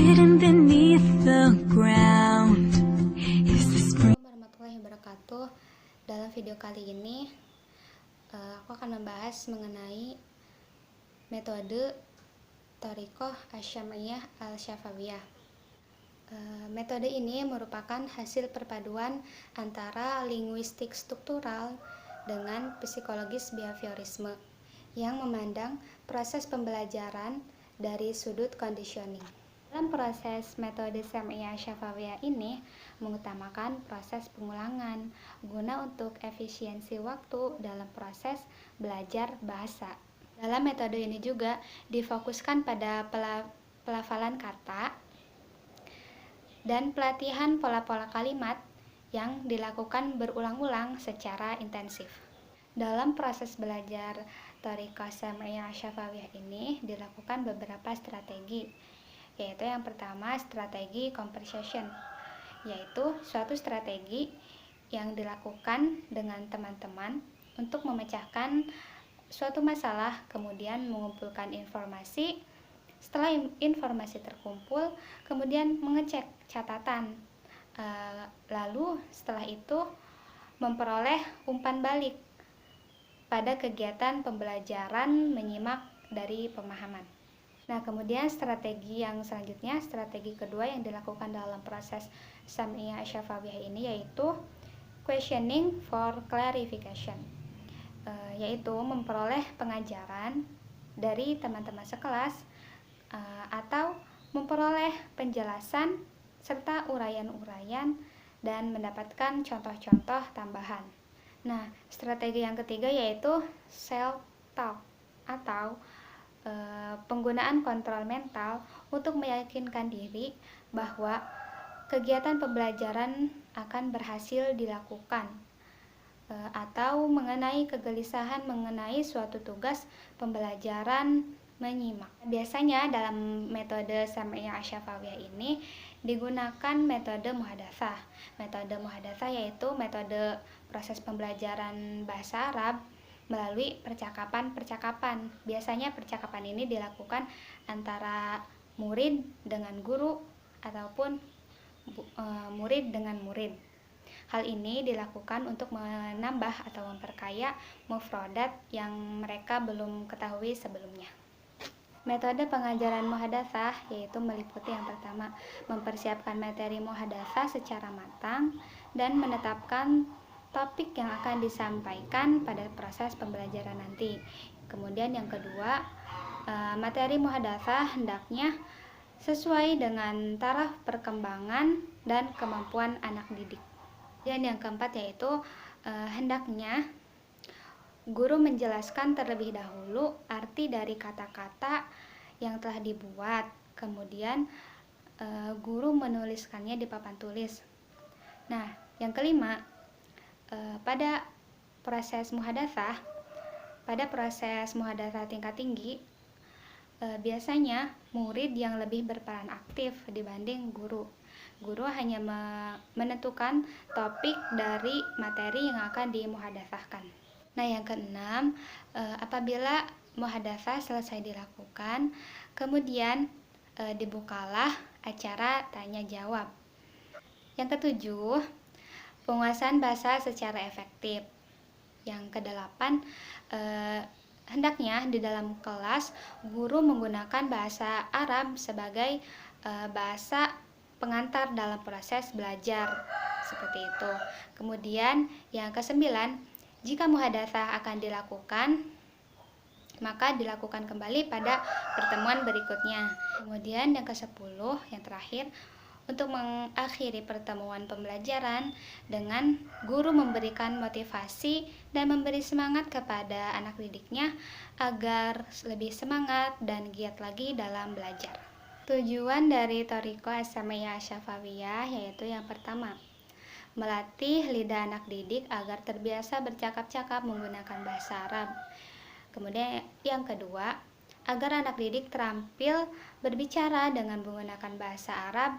hidden beneath the ground. Is the spring? Assalamualaikum warahmatullahi wabarakatuh. Dalam video kali ini aku akan membahas mengenai metode Thariqah Asy-Syam'iyah Al-Syafawiyah. Metode ini merupakan hasil perpaduan antara linguistik struktural dengan psikologis behaviorisme yang memandang proses pembelajaran dari sudut conditioning. Dalam proses metode Syam'iyah Syafawiyah ini mengutamakan proses pengulangan guna untuk efisiensi waktu dalam proses belajar bahasa. Dalam metode ini juga difokuskan pada pelafalan kata dan pelatihan pola-pola kalimat yang dilakukan berulang-ulang secara intensif. Dalam proses belajar Thariqah Syam'iyah Syafawiyah ini dilakukan beberapa strategi, yaitu yang pertama strategi conversation, yaitu suatu strategi yang dilakukan dengan teman-teman untuk memecahkan suatu masalah, kemudian mengumpulkan informasi. Setelah informasi terkumpul, kemudian mengecek catatan, lalu setelah itu memperoleh umpan balik pada kegiatan pembelajaran menyimak dari pemahaman. Nah, kemudian strategi yang selanjutnya, strategi kedua yang dilakukan dalam proses Syam'iyah Syafawiyah ini yaitu questioning for clarification, yaitu memperoleh pengajaran dari teman-teman sekelas atau memperoleh penjelasan serta uraian-uraian dan mendapatkan contoh-contoh tambahan. Nah, strategi yang ketiga yaitu self-talk atau penggunaan kontrol mental untuk meyakinkan diri bahwa kegiatan pembelajaran akan berhasil dilakukan, atau mengenai kegelisahan mengenai suatu tugas pembelajaran menyimak. Biasanya dalam metode Syam'iyah Syafawiyah ini digunakan metode muhadatsah. Metode muhadatsah yaitu metode proses pembelajaran bahasa Arab melalui percakapan-percakapan. Biasanya percakapan ini dilakukan antara murid dengan guru ataupun murid dengan murid. Hal ini dilakukan untuk menambah atau memperkaya mufradat yang mereka belum ketahui sebelumnya. Metode pengajaran muhadatsah yaitu meliputi yang pertama, mempersiapkan materi muhadatsah secara matang dan menetapkan topik yang akan disampaikan pada proses pembelajaran nanti. Kemudian yang kedua, materi muhadatsah hendaknya sesuai dengan taraf perkembangan dan kemampuan anak didik. Dan yang keempat yaitu hendaknya guru menjelaskan terlebih dahulu arti dari kata-kata yang telah dibuat, kemudian guru menuliskannya di papan tulis. Nah, yang kelima, pada proses muhadatsah tingkat tinggi, biasanya murid yang lebih berperan aktif dibanding guru. Guru hanya menentukan topik dari materi yang akan dimuhadatsahkan. Nah, yang keenam, apabila muhadatsah selesai dilakukan, kemudian dibukalah acara tanya jawab. Yang ketujuh, penguasaan bahasa secara efektif. Yang kedelapan, hendaknya di dalam kelas guru menggunakan bahasa Arab sebagai bahasa pengantar dalam proses belajar, seperti itu. Kemudian yang kesembilan, jika muhadatsah akan dilakukan, maka dilakukan kembali pada pertemuan berikutnya. Kemudian yang ke-10, yang terakhir, untuk mengakhiri pertemuan pembelajaran dengan guru memberikan motivasi dan memberi semangat kepada anak didiknya agar lebih semangat dan giat lagi dalam belajar. Tujuan dari Thariqah Syam'iyah Syafawiyah yaitu yang pertama, melatih lidah anak didik agar terbiasa bercakap-cakap menggunakan bahasa Arab. Kemudian yang kedua, agar anak didik terampil berbicara dengan menggunakan bahasa Arab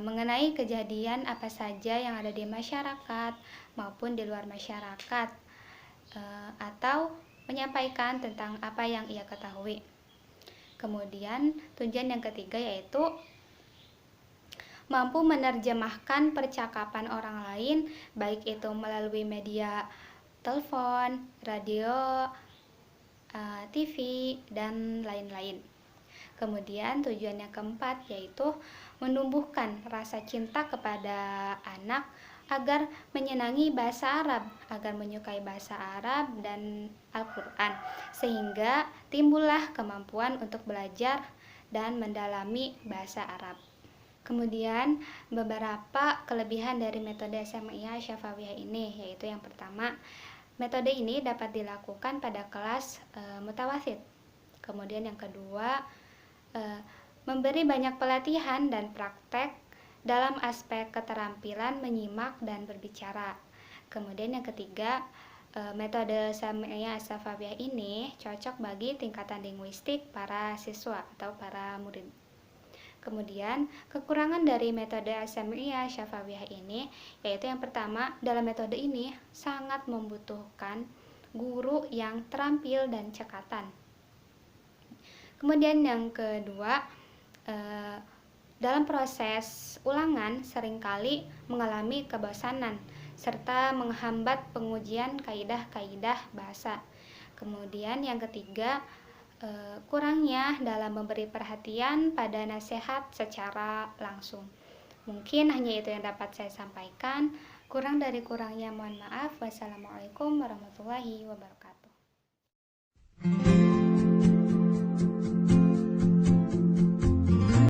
mengenai kejadian apa saja yang ada di masyarakat maupun di luar masyarakat, atau menyampaikan tentang apa yang ia ketahui. Kemudian tujuan yang ketiga yaitu mampu menerjemahkan percakapan orang lain, baik itu melalui media telepon, radio, TV, dan lain-lain. Kemudian tujuan yang keempat yaitu menumbuhkan rasa cinta kepada anak agar menyenangi bahasa Arab, agar menyukai bahasa Arab dan Al-Quran, sehingga timbullah kemampuan untuk belajar dan mendalami bahasa Arab. Kemudian beberapa kelebihan dari metode SMIA Syafawiyah ini, yaitu yang pertama, metode ini dapat dilakukan pada kelas mutawasid. Kemudian yang kedua, memberi banyak pelatihan dan praktek dalam aspek keterampilan menyimak dan berbicara. Kemudian yang ketiga, metode SMIA Syafawiyah ini cocok bagi tingkatan linguistik para siswa atau para murid. Kemudian, kekurangan dari metode SMIA Syafawiyah ini yaitu yang pertama, dalam metode ini sangat membutuhkan guru yang terampil dan cekatan. Kemudian yang kedua, dalam proses ulangan seringkali mengalami kebosanan serta menghambat pengujian kaidah-kaidah bahasa. Kemudian yang ketiga, kurangnya dalam memberi perhatian pada nasihat secara langsung. Mungkin hanya itu yang dapat saya sampaikan. Kurang dari kurangnya mohon maaf. Wassalamualaikum warahmatullahi wabarakatuh.